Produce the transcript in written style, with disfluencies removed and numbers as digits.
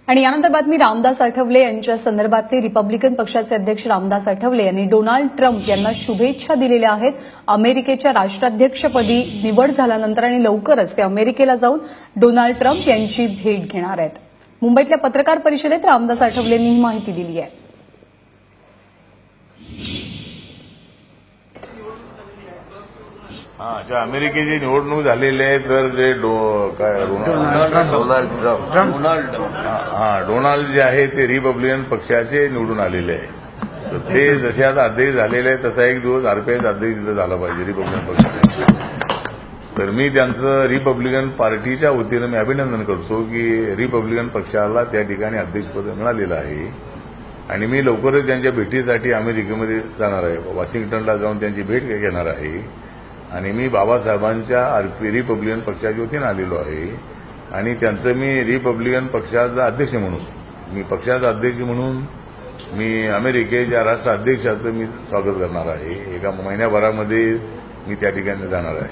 आणि यानंतर बातमी रामदास आठवले यांच्या संदर्भातले रिपब्लिकन पक्षाचे अध्यक्ष रामदास आठवले यांनी डोनाल्ड ट्रम्प यांना शुभेच्छा दिलेल्या आहेत। अमेरिकेच्या राष्ट्राध्यक्षपदी निवड झाल्यानंतर आणि लवकरच ते अमेरिकेला जाऊन डोनाल्ड ट्रम्प यांची भेट घेणार आहेत। मुंबईतल्या पत्रकार परिषदेत रामदास आठवलेंनी ही माहिती दिली आहे। अमेरिकेची निवडणूक झालेली आहे तर जे डोनाल्ड जे आहे ते रिपब्लिकन पक्षाचे निवडून आलेले आहे। तर ते जसे आता अध्यक्ष झालेले आहे तसा एक दिवस आरपीआयचा अध्यक्ष तिथं झाला पाहिजे रिपब्लिकन पक्षाने। तर मी त्यांचं रिपब्लिकन पार्टीच्या वतीनं मी अभिनंदन करतो की रिपब्लिकन पक्षाला त्या ठिकाणी अध्यक्षपद मिळालेलं आहे आणि मी लवकरच त्यांच्या भेटीसाठी अमेरिकेमध्ये जाणार आहे। वॉशिंग्टनला जाऊन त्यांची भेट घेणार आहे आणि मी बाबासाहेबांच्या रिपब्लिकन पक्षाच्या वतीनं आलेलो आहे आणि त्यांचं मी रिपब्लिकन पक्षाचा अध्यक्ष म्हणून मी पक्षाचा अध्यक्ष म्हणून मी अमेरिकेच्या राष्ट्राध्यक्षाचं मी स्वागत करणार आहे। एका महिन्याभरामध्ये मी त्या ठिकाणी जाणार आहे।